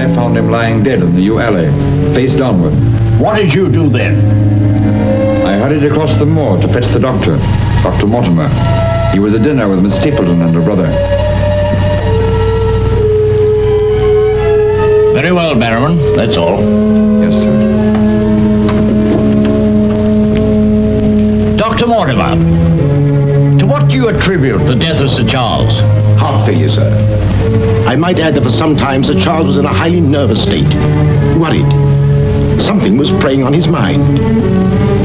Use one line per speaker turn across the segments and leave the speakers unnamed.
I found him lying dead in the yew alley, face downward.
What did you do then?
I hurried across the moor to fetch the doctor, Dr. Mortimer. He was at dinner with Miss Stapleton and her brother.
Very well, Barrowman. That's all.
Yes, sir.
Dr. Mortimer, to what do you attribute the death of Sir Charles?
Heart failure, sir. I might add that for some time Sir Charles was in a highly nervous state. Worried. Something was preying on his mind.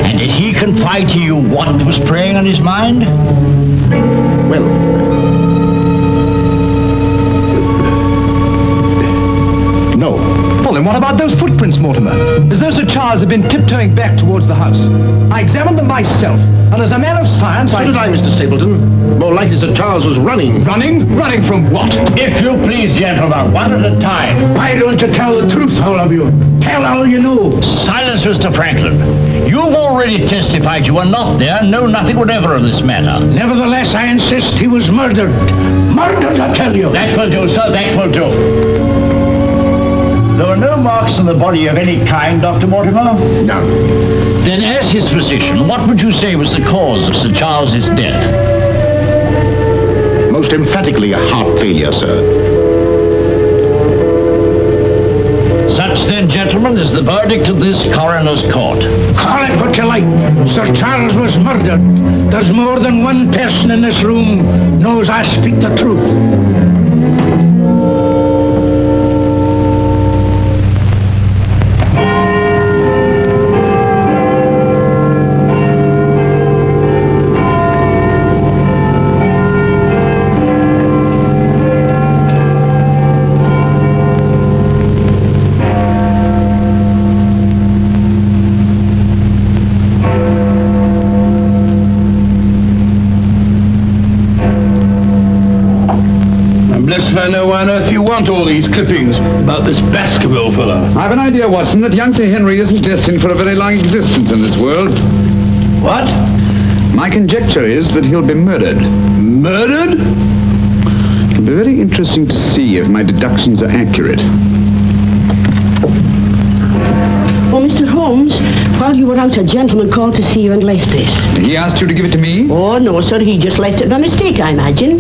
And did he confide to you what was preying on his mind?
Well, no.
Well, then what about those footprints, Mortimer? As though Sir Charles had been tiptoeing back towards the house. I examined them myself, and as a man of science,
So did I, Mr. Stapleton. More likely Sir Charles was running.
Running? Running from what?
If you please, gentlemen, one at a time.
Why don't you tell the truth, all of you? Tell all you know.
Silence, Mr. Franklin. You've already testified you were not there and know nothing whatever of this matter.
Nevertheless, I insist he was murdered. Murdered, I tell you.
That will do, sir, that will do. There were no marks on the body of any kind, Dr. Mortimer?
None.
Then as his physician, what would you say was the cause of Sir Charles's death?
Most emphatically a heart failure, sir.
Such then, gentlemen, is the verdict of this coroner's court.
Call it what you like. Sir Charles was murdered. There's more than one person in this room knows I speak the truth.
I know why on earth you want all these clippings about this Baskerville fella.
I've an idea, Watson, that young Sir Henry isn't destined for a very long existence in this world.
What?
My conjecture is that he'll be murdered.
Murdered?
It'll be very interesting to see if my deductions are accurate.
Oh, Mr. Holmes, while you were out, a gentleman called to see you and left this.
He asked you to give it to me?
Oh, no, sir, he just left it by mistake, I imagine.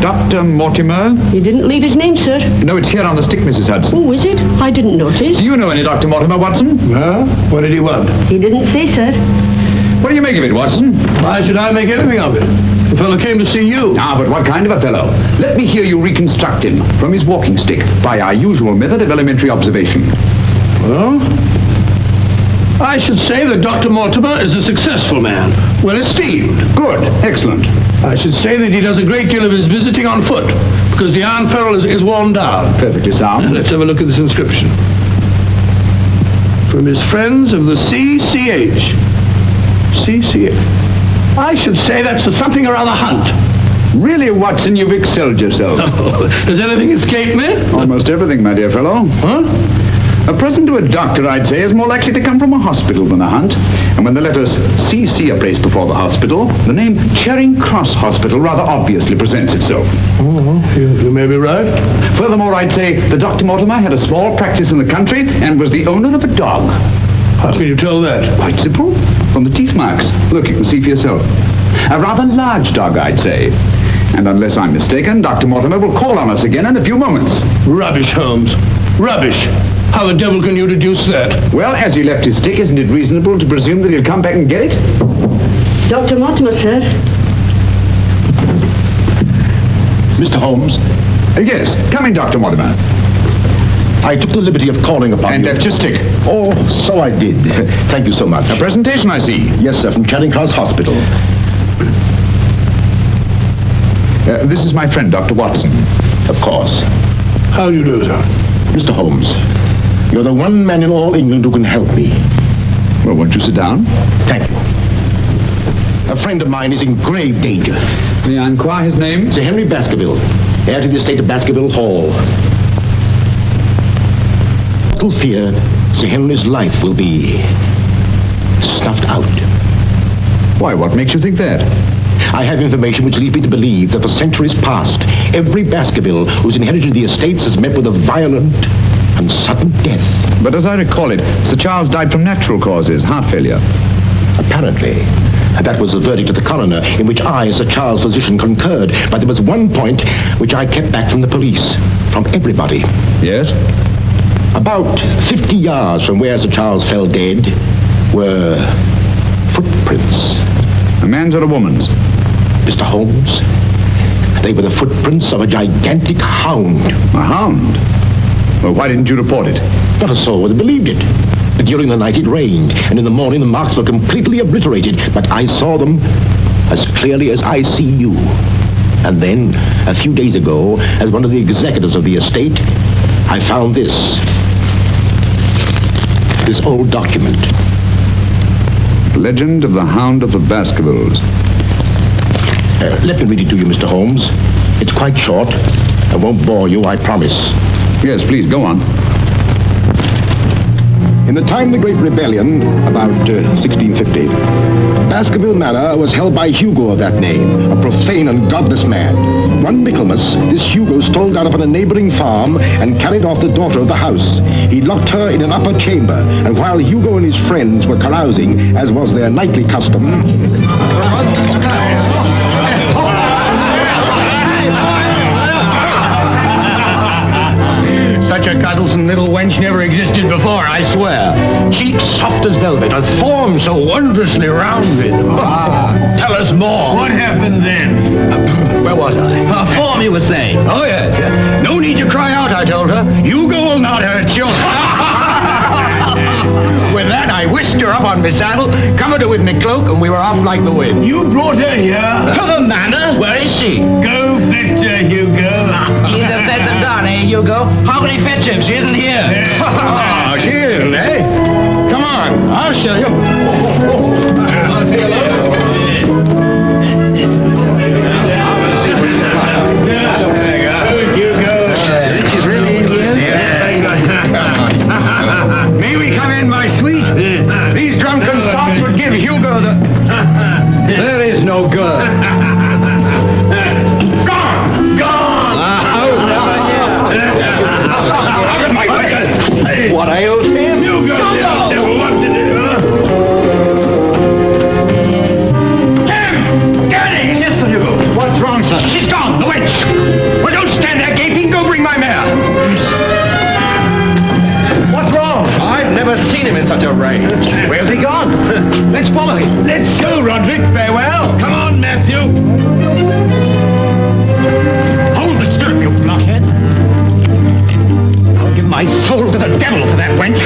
Dr. Mortimer?
He didn't leave his name, sir.
No, it's here on the stick, Mrs. Hudson.
Oh, is it? I didn't notice.
Do you know any Dr. Mortimer, Watson?
Huh? What did he want?
He didn't say, sir.
What do you make of it, Watson?
Why should I make anything of it? The fellow came to see you.
Ah, but what kind of a fellow? Let me hear you reconstruct him from his walking stick by our usual method of elementary observation.
Well, I should say that Dr. Mortimer is a successful man, well esteemed.
Good. Excellent.
I should say that he does a great deal of his visiting on foot, because the Iron Ferrule is worn down.
Perfectly sound.
Let's have a look at this inscription. From his friends of the CCH. CCH. I should say that's something or other Hunt.
Really, Watson, you've excelled yourself.
Does anything escape me?
Almost everything, my dear fellow.
Huh?
A present to a doctor, I'd say, is more likely to come from a hospital than a hunt. And when the letters CC are placed before the hospital, the name Charing Cross Hospital rather obviously presents itself.
You may be right.
Furthermore, I'd say that Dr. Mortimer had a small practice in the country and was the owner of a dog.
How can you tell that?
Quite simple. From the teeth marks. Look, you can see for yourself. A rather large dog, I'd say. And unless I'm mistaken, Dr. Mortimer will call on us again in a few moments.
Rubbish, Holmes. Rubbish. How the devil can you deduce that?
Well, as he left his stick, isn't it reasonable to presume that he'll come back and get it?
Dr. Mortimer, sir.
Mr. Holmes,
Yes. Come in, Dr. Mortimer.
I took the liberty of calling upon
And
you.
left your stick.
Oh, so I did. Thank you so much.
A presentation, I see.
Yes, sir, from Charing Cross Hospital.
This is my friend, Dr. Watson.
Of course.
How do you do, sir?
Mr. Holmes, you're the one man in all England who can help me.
Well, won't you sit down?
Thank you. A friend of mine is in grave danger.
May I inquire his name?
Sir Henry Baskerville, heir to the estate of Baskerville Hall. Little fear, Sir Henry's life will be snuffed out.
Why, what makes you think that?
I have information which leads me to believe that for centuries past, every Baskerville who's inherited the estates has met with a violent and sudden death.
But as I recall it, Sir Charles died from natural causes, heart failure.
Apparently. And that was the verdict of the coroner, in which I, as a child's physician, concurred. But there was one point which I kept back from the police, from everybody.
Yes?
About 50 yards from where Sir Charles fell dead were footprints.
A man's or a woman's?
Mr. Holmes, they were the footprints of a gigantic hound.
A hound? Well, why didn't you report it?
Not a soul would have believed it. During the night it rained, and in the morning the marks were completely obliterated, but I saw them as clearly as I see you. And then, a few days ago, as one of the executors of the estate, I found this old document.
Legend of the Hound of the Baskervilles.
Let me read it to you, Mr. Holmes. It's quite short. I won't bore you, I promise.
Yes, please, go on.
In the time of the Great Rebellion, about 1650, Baskerville Manor was held by Hugo of that name, a profane and godless man. One Michaelmas, this Hugo stole down upon a neighboring farm and carried off the daughter of the house. He locked her in an upper chamber, and while Hugo and his friends were carousing, as was their nightly custom,
Such a cuddlesome little wench never existed before, I swear. Cheeks soft as velvet, a form so wondrously rounded. Tell us more. What happened then? Where was I? Form, you were saying. Oh, yes. No need to cry out, I told her. You go will not hurt you. With that, I whisked her up on my saddle, covered her with my cloak, and we were off like the wind. You brought her here? To the manor. Where is she? Go fetch her, Hugo. He's a pheasant done, eh, Hugo? How can he fetch her if she isn't here? Oh, she isn't, eh? Come on, I'll show you. I'll say hello. She's really in here? May we come in, my sweet? These drunken sots would give Hugo the... There is no good. Gone! Gone! What ails him? You go devil, what did it, huh? Tim! Get in! Yes, sir, Hugo. What's wrong, sir? She's gone, the witch! Well, don't stand there gaping, go bring my mare. What's wrong? I've never seen him in such a rage. Where's he gone? Let's follow him. Let's go, Roderick. Farewell. Come on, Matthew. Hold the stirrup, you blockhead. I'll give my soul to the devil for that wench.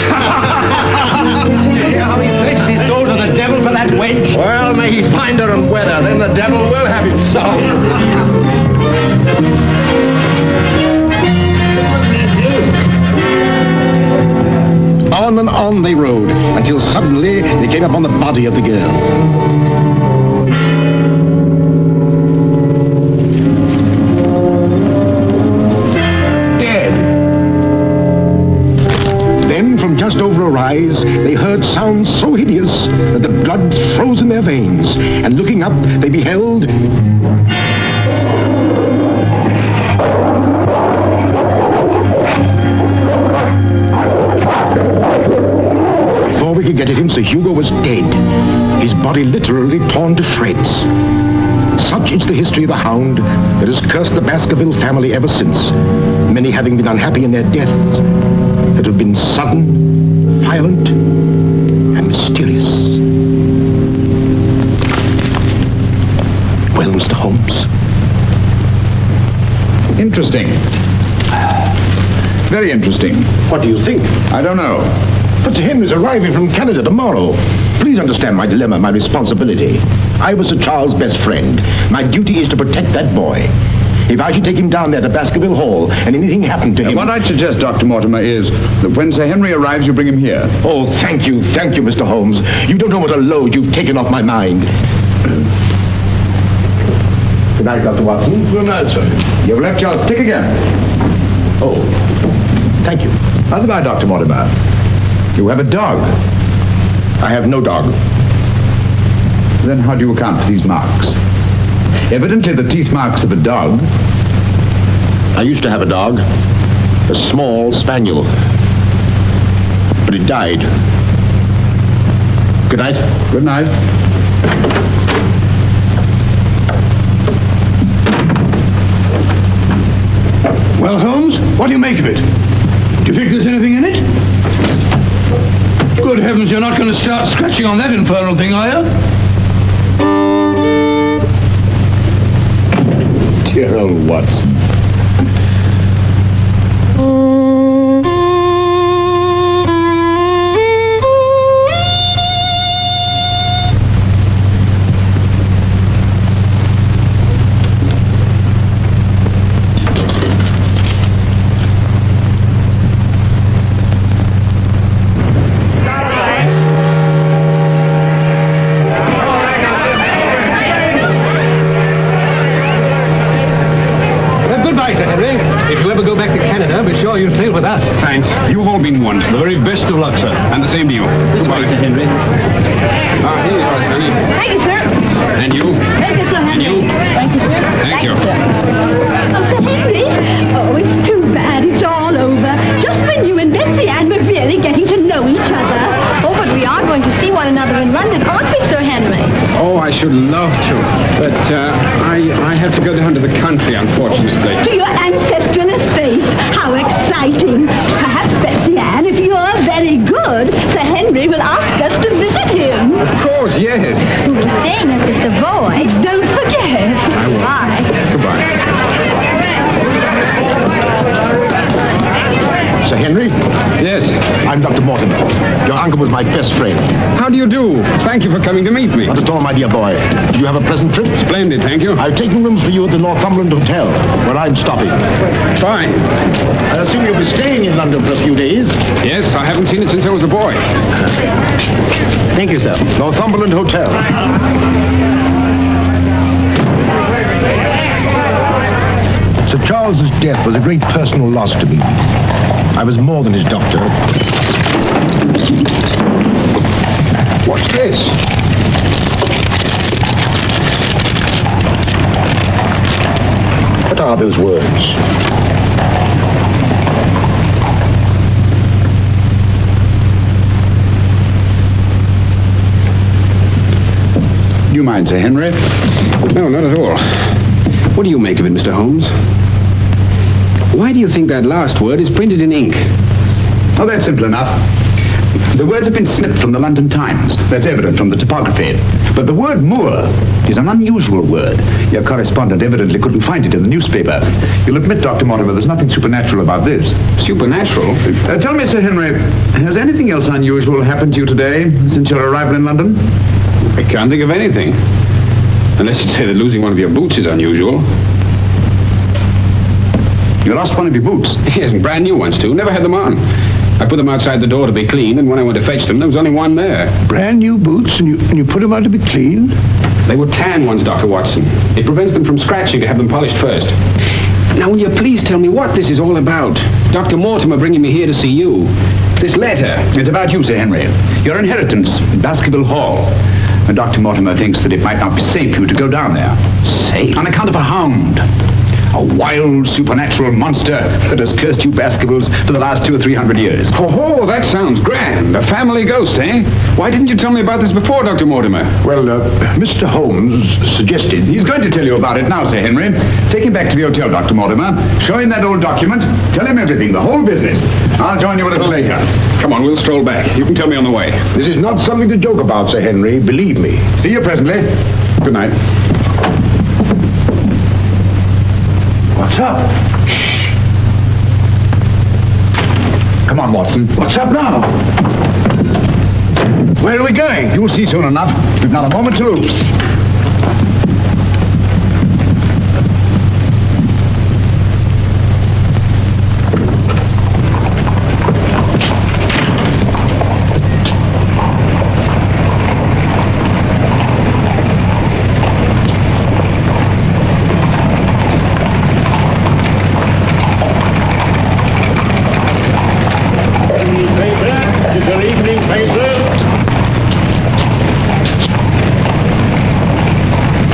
You hear how he pledged his soul to the devil for that wench? Well, may he find her and wed her, then the devil will have his soul.
on and on they rode, until suddenly they came upon the body of the girl. From just over a rise, they heard sounds so hideous that the blood froze in their veins, and looking up, they beheld... Before we could get at him, Sir Hugo was dead, his body literally torn to shreds. Such is the history of the Hound that has cursed the Baskerville family ever since, many having been unhappy in their deaths that have been sudden, violent, and mysterious. Well, Mr. Holmes?
Interesting. Very interesting.
What do you think?
I don't know.
But Sir Henry's arriving from Canada tomorrow. Please understand my dilemma, my responsibility. I was Sir Charles' best friend. My duty is to protect that boy. If I should take him down there to Baskerville Hall and anything happened to him...
What I'd suggest, Dr. Mortimer, is that when Sir Henry arrives, you bring him here.
Oh, thank you, Mr. Holmes. You don't know what a load you've taken off my mind. Good night, Dr. Watson.
Good night, sir. You've left your stick again.
Oh, thank you.
By the by, Dr. Mortimer, you have a dog.
I have no dog.
Then how do you account for these marks? Evidently the teeth marks of a dog.
I used to have a dog, a small spaniel. but it died. Good night.
Good night.
Well, Holmes, what do you make of it? Do you think there's anything in it? Good heavens, you're not going to start scratching on that infernal thing, are you?
Dear old Watson.
You'll sail with us.
Thanks. You've all been wonderful.
The very best of luck, sir.
And the same to you.
Goodbye, Sir Henry.
Here you are, Sonny.
Thank you, sir.
And you.
Thank you, Sir Henry.
And you.
Thank you, sir.
Thank you.
Sir. Oh, Sir Henry. Oh, it's too bad it's all over. Just when you and Betsy Ann were really getting to know each other. Oh, but we are going to see one another in London, aren't we, Sir Henry?
Oh, I should love to. But I have to go down to the country, unfortunately.
To your ancestral estate. How exciting. Perhaps, Betsy Ann, if you're very good, Sir Henry will ask us to visit him.
Of course, yes.
We're staying at the Savoy. Don't forget.
I will.
Bye.
Goodbye.
Sir Henry?
Yes.
I'm Dr. Mortimer. Your uncle was my best friend.
How do you do? Thank you for coming to meet me.
Not at all, my dear boy. Did you have a pleasant trip?
Splendid, thank you.
I've taken rooms for you at the Northumberland Hotel, where I'm stopping.
Fine.
I assume you'll be staying in London for a few days.
Yes, I haven't seen it since I was a boy.
Thank you, sir. Northumberland Hotel. Sir Charles's death was a great personal loss to me. I was more than his doctor. What's this? What are those words?
Do you mind, Sir Henry? No, not at all. What do you make of it, Mr. Holmes? Why do you think that last word is printed in ink? Oh, that's simple enough. The words have been snipped from the London Times. That's evident from the typography. But the word moor is an unusual word. Your correspondent evidently couldn't find it in the newspaper. You'll admit, Dr. Mortimer, there's nothing supernatural about this. Supernatural? Tell me, Sir Henry, has anything else unusual happened to you today since your arrival in London? I can't think of anything. Unless you say that losing one of your boots is unusual. You lost one of your boots? Yes, and brand new ones, too. Never had them on. I put them outside the door to be cleaned, and when I went to fetch them, there was only one there.
Brand new boots, and you put them out to be cleaned?
They were tan ones, Dr. Watson. It prevents them from scratching to have them polished first. Now, will you please tell me what this is all about? Dr. Mortimer bringing me here to see you. This letter. It's about you, Sir Henry. Your inheritance in Baskerville Hall. And Dr. Mortimer thinks that it might not be safe for you to go down there. Safe? On account of a hound. A wild, supernatural monster that has cursed you Baskervilles for the last 200 or 300 years. Oh, that sounds grand. A family ghost, eh? Why didn't you tell me about this before, Dr. Mortimer?
Well, Mr. Holmes suggested...
He's going to tell you about it now, Sir Henry. Take him back to the hotel, Dr. Mortimer. Show him that old document. Tell him everything, the whole business. I'll join you a little later. Come on, we'll stroll back. You can tell me on the way.
This is not something to joke about, Sir Henry. Believe me.
See you presently. Good night.
What's up?
Shh. Come on, Watson.
What's up now?
Where are we going? You'll see soon enough. We've not a moment to lose.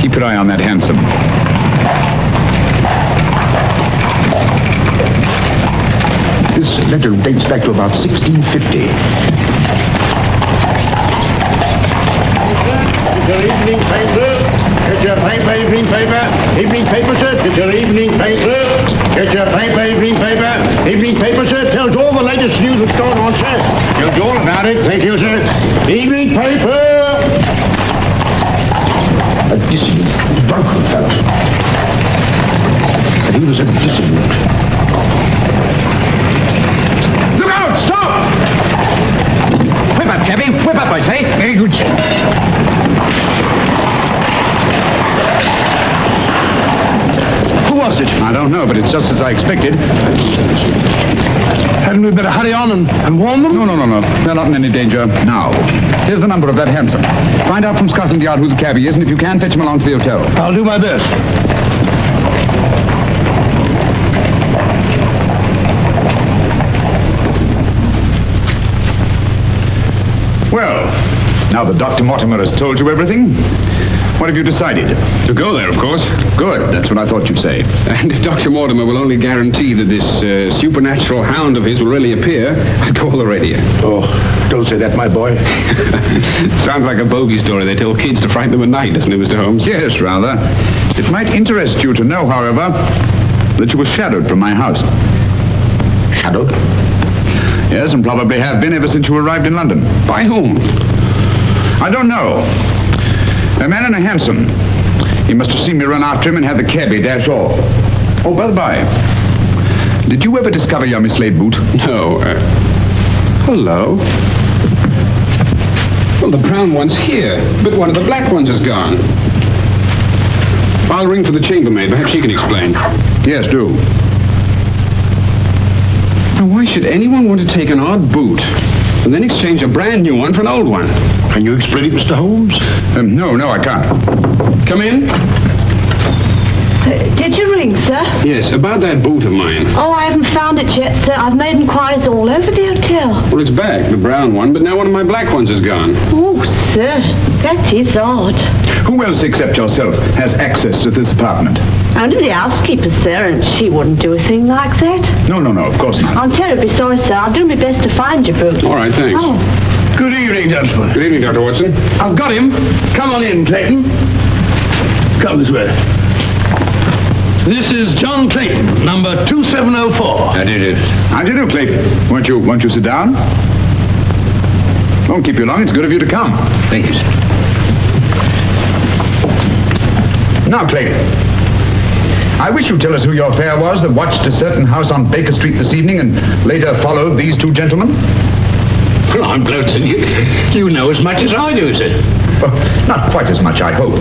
Keep your eye on that hansom.
This letter dates back to about 1650.
Your evening paper. Get your paper, evening paper. Evening paper, sir. Get your evening paper. Get your paper, evening paper. Evening paper, sir. Tells all the latest news that's going on, sir. Tells you all about it. Thank you, sir. Evening paper.
A dissolute, drunken fellow. And he was a dissolute.
Look out! Stop!
Whip up, cabby. Whip up, I say.
Very good, sir.
Who was it?
I don't know, but it's just as I expected.
Hadn't we better hurry on and warn them?
No. They're not in any danger now. Here's the number of that hansom. Find out from Scotland Yard who the cabby is, and if you can, fetch him along to the hotel.
I'll do my best.
Well, now that Dr. Mortimer has told you everything, what have you decided?
To go there, of course.
Good, that's what I thought you'd say.
And if Dr. Mortimer will only guarantee that this supernatural hound of his will really appear, I'd call the radio.
Oh, don't say that, my boy.
Sounds like a bogey story they tell kids to frighten them at night, doesn't it, Mr. Holmes?
Yes, rather. It might interest you to know, however, that you were shadowed from my house.
Shadowed?
Yes, and probably have been ever since you arrived in London.
By whom?
I don't know. A man in a hansom. He must have seen me run after him and had the cabby dash off. Oh, by the by, did you ever discover your mislaid boot?
No. Hello? Well, the brown one's here, but one of the black ones is gone. I'll ring for the chambermaid. Perhaps she can explain.
Yes, do.
Now, why should anyone want to take an odd boot and then exchange a brand new one for an old one?
Can you explain it, Mr. Holmes?
No, I can't.
Come in.
Did you ring, sir?
Yes, about that boot of mine.
Oh, I haven't found it yet, sir. I've made inquiries all over the hotel.
Well, it's back, the brown one, but now one of my black ones is gone.
Oh, sir, that is odd.
Who else except yourself has access to this apartment?
Only the housekeeper, sir, and she wouldn't do a thing like that.
No, of course not.
I'm terribly sorry, sir. I'll do my best to find your boot.
All right, thanks.
Oh.
Good evening, gentlemen.
Good evening, Dr. Watson.
I've got him. Come on in, Clayton. Come this way. This is John Clayton, number 2704.
That is it. How do you do, Clayton? Won't you sit down? Won't keep you long. It's good of you to come.
Thank you, sir.
Now, Clayton, I wish you'd tell us who your fare was that watched a certain house on Baker Street this evening and later followed these two gentlemen.
Well, I'm glad to you know as much as I do, sir.
Well, not quite as much, I hope.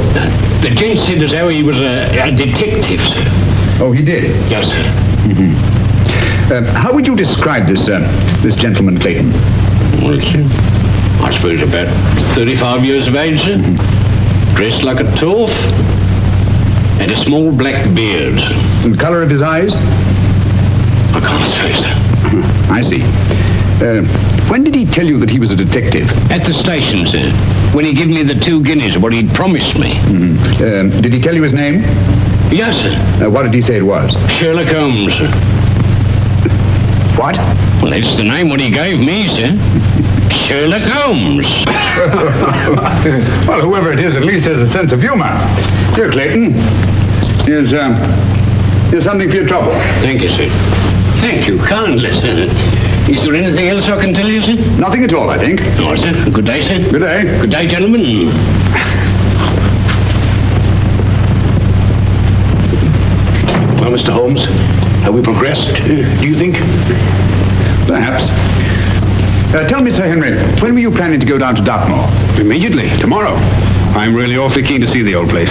The gent said as how he was a detective, sir.
Oh, he did?
Yes, sir.
How would you describe this gentleman, Clayton?
Well, it's, I suppose about 35 years of age, sir. Dressed like a toff. And a small black beard.
And the color of his eyes?
I can't say, sir.
I see. When did he tell you that he was a detective?
At the station, sir. When he gave me the 2 guineas, what he'd promised me.
Did he tell you his name?
Yes, sir.
What did he say it was?
Sherlock Holmes, sir.
What?
Well, that's the name what he gave me, sir. Sherlock Holmes.
Well, whoever it is at least has a sense of humor. Here, Clayton. Here's something for your trouble.
Thank you, sir. Thank you kindly, sir. Is there anything else I can tell you, sir?
Nothing at all, I think.
All right, sir. Good day, sir.
Good day.
Good day, gentlemen.
Well, Mr. Holmes, have we progressed, do you think?
Perhaps. Tell me, Sir Henry, when were you planning to go down to Dartmoor?
Immediately, tomorrow. I'm really awfully keen to see the old place.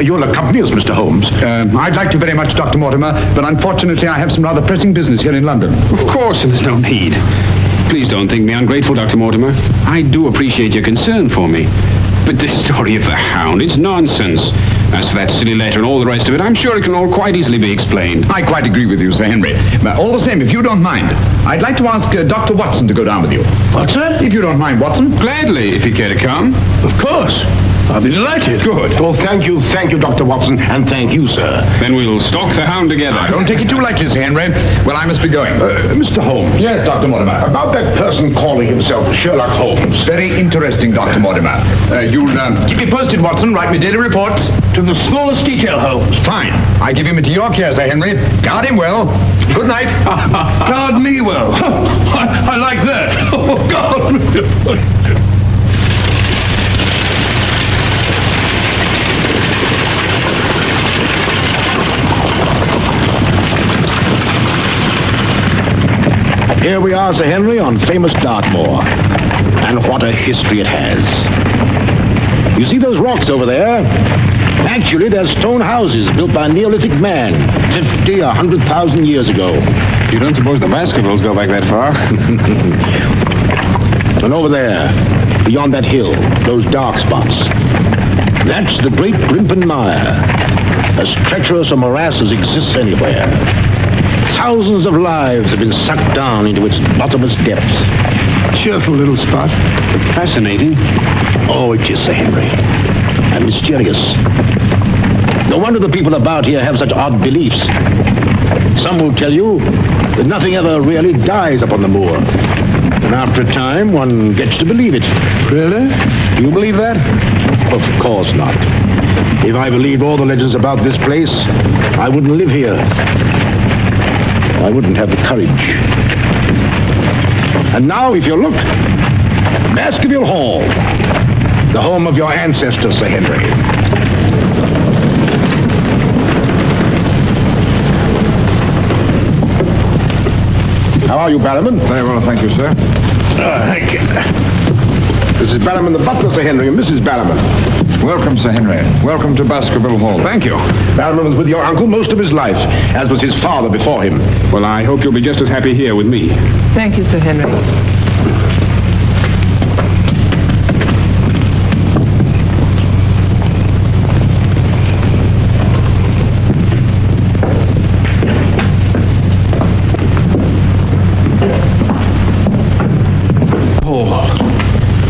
You'll accompany us, Mr. Holmes.
I'd like to very much, Dr. Mortimer, but unfortunately I have some rather pressing business here in London.
Of course, there's no need. Please don't think me ungrateful, Dr. Mortimer. I do appreciate your concern for me. But this story of the Hound, it's nonsense. As for that silly letter and all the rest of it, I'm sure it can all quite easily be explained.
I quite agree with you, Sir Henry. But all the same, if you don't mind, I'd like to ask Dr. Watson to go down with you.
What's that?
If you don't mind, Watson.
Gladly, if you care to come.
Of course. I'll be delighted.
Good.
Oh, thank you, Dr. Watson, and thank you, sir.
Then we'll stalk the Hound together.
Don't take it too lightly, Sir Henry. Well, I must be going.
Mr. Holmes.
Yes, Dr. Mortimer.
About that person calling himself Sherlock Holmes.
Very interesting, Dr. Mortimer. You'll keep me posted, Watson. Write me daily reports.
To the smallest detail, Holmes.
Fine. I give him into your care, Sir Henry. Guard him well. Good night.
Guard me well. I like that. Oh, God.
Here we are, Sir Henry, on famous Dartmoor. And what a history it has. You see those rocks over there? Actually, they're stone houses built by a Neolithic man 50 or 100,000 years ago.
You don't suppose the Baskervilles go back that far?
And over there, beyond that hill, those dark spots, that's the great Grimpen Mire, as treacherous a morass as exists anywhere. Thousands of lives have been sucked down into its bottomless depths.
Cheerful little spot. Fascinating.
Oh, it is, Sir Henry. And mysterious. No wonder the people about here have such odd beliefs. Some will tell you that nothing ever really dies up on the moor. And after a time, one gets to believe it.
Really?
Do you believe that? Of course not. If I believed all the legends about this place, I wouldn't live here. I wouldn't have the courage. And now, if you look, Baskerville Hall, the home of your ancestors, Sir Henry. How are you, Ballerman?
Very well, thank you, sir.
Thank you. This is Ballerman the butler, Sir Henry, and Mrs. Ballerman.
Welcome, Sir Henry. Welcome to Baskerville Hall. Thank you.
Ballerman was with your uncle most of his life, as was his father before him.
Well, I hope you'll be just as happy here with me.
Thank you, Sir Henry.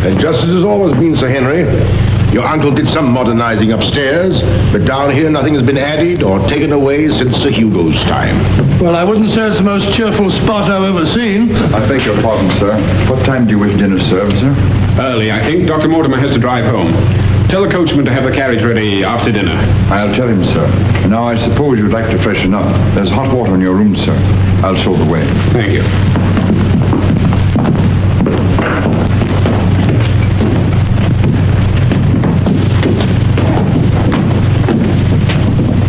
And just as has always been, Sir Henry, your uncle did some modernizing upstairs, but down here nothing has been added or taken away since Sir Hugo's time.
Well, I wouldn't say it's the most cheerful spot I've ever seen.
I beg your pardon, sir. What time do you wish dinner served, sir?
Early, I think. Dr. Mortimer has to drive home. Tell the coachman to have the carriage ready after dinner.
I'll tell him, sir. Now, I suppose you'd like to freshen up. There's hot water in your room, sir. I'll show the way.
Thank you.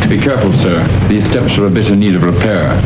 Be careful, sir. These steps are a bit in need of repair.